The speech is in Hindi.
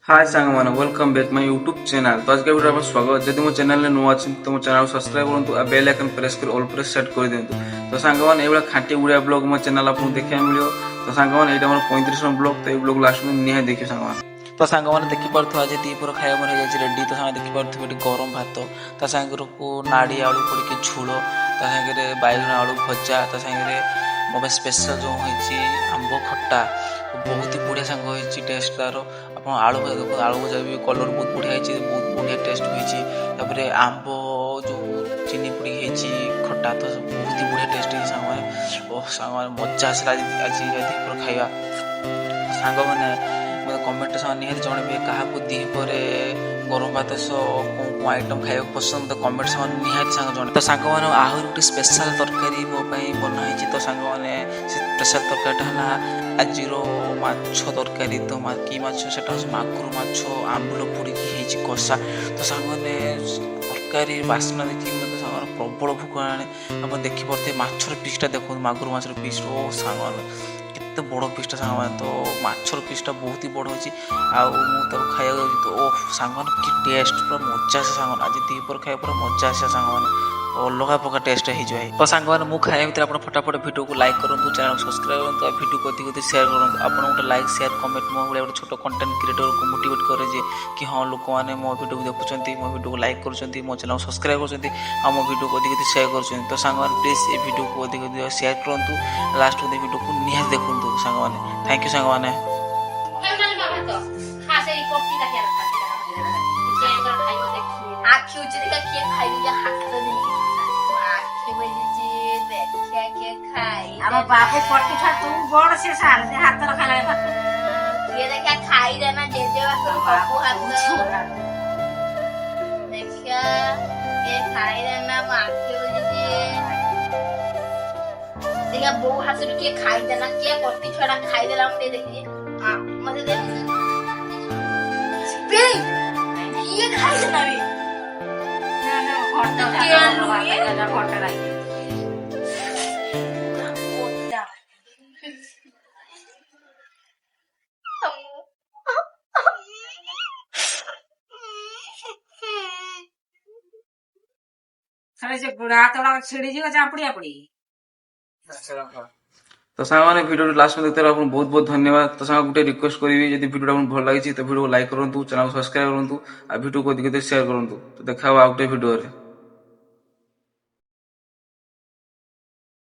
हाय सांगमान welcome back my YouTube channel. तो आज के वीडियो में स्वागत। जदि मो चैनल नुआ अच्छी तो मो चैनल सब्सक्राइब करूँ आ बेल आइकन प्रेस कर ऑल प्रेस सेट कर दिंतु। तो सांगमान ये खाटी उड़िया ब्लॉग मो चैनल आपको देखा मिलो। तो सांगमान ये 35 ब्लॉग। तो ये ब्लॉग लास्ट में निहाय देखिए सांगमान। तो सांगमान देखिपे आज दीपर खाया मन हो रेडी। तो सांग देखिपे गरम भात ता सांगर को नाड़ी आलू पड़ी झोल ता सांगे बैगन आलू भजा ता सांगे मो स्पेशल जो होती आंब खट्टा बहुत ही बढ़िया सांग होती टेस्ट तार आप आलू भजा देखो आलू भजा भी कलर बहुत बढ़िया होती बहुत बढ़िया टेस्ट होती आंब जो चीनी पड़ी खट्टा तो बहुत ही बढ़िया टेस्ट होती सांग मजा आसला आज खाଇବା सांग मैंने कमेंट निहाती जनइबे क्या दीपर गरम भात कौन आइटम खाया पसंद तो कमेंट निहाती सांग जन। तो सांग मैंने आहरी गोटे स्पेशल तरकारी मो बनाई। तो सांग मैंने स्पेशल तरकारी है आज माछ तरकारी। तो कि माछ से मागुर माछ आंबुल पड़ी कषा। तो सांग मैंने तरकारी बास्ना देखिए मतलब प्रबल भोक आने आप देखिपे माछर पीसटा देखो मागुर माछर पीस ओ सांग केते बड़ पीसटा सांग। तो माछर पीसटा बहुत ही बड़ होची खाया तो ओ सांग कि टेस्ट पूरा मजा से सांग आज दीपर खाया पूरा मजा से सांग अलग प्रकार टेस्ट हो जाए। तो सांग मैंने खाया भितर आप फटाफट वीडियो को लाइक करूँ चैनल सब्सक्राइब करूँ वीडियो को अधिक अधिक शेयर करूँ आप गोटे लाइक शेयर कमेंट मो भाई गोटे छोट कंटेंट क्रिएटर को मोटिवेट करे कि हाँ लोक मैंने मो वीडियो को देखुं मो वीडियो को लाइक कर मो चैनल सब्सक्राइब कर मो वीडियो को अधिक अधिक शेयर कर। तो सांग प्लीज ये वीडियो को अधिक अधिक शेयर करूँ लास्ट वीडियो को निहाती देखूँ सांग मैंने। थैंक यू सांग मैंने। আমার বাপু পটি ঠাক তু বড় সে সার দে হাত রাখা লাগে ভাত ये देखा खाई देना जेजे वाला बापू हाथ देखा ये खाई देना माके बजे देखा बहू हाथ से के खाई देना के पटी छोड़ा खाई देला हम देखिए हां मजे दे बे ये खाई देना भी ना घंटा के घंटा लगे बुढ़ा थोड़ा छिड़ी जी चापड़ी आपड़ी। तो सांग मैंने वीडियो लास्ट में देखते आपको बहुत बहुत धन्यवाद। तो सांग गोटे रिक्वेस्ट करी जब वीडियो आपको भल लगी तो वीडियो को लाइक करूँ चैनल सब्सक्राइब करूँ वीडियो को अधिक शेयर करूँ। तो देखा आउ गोटे वीडियो।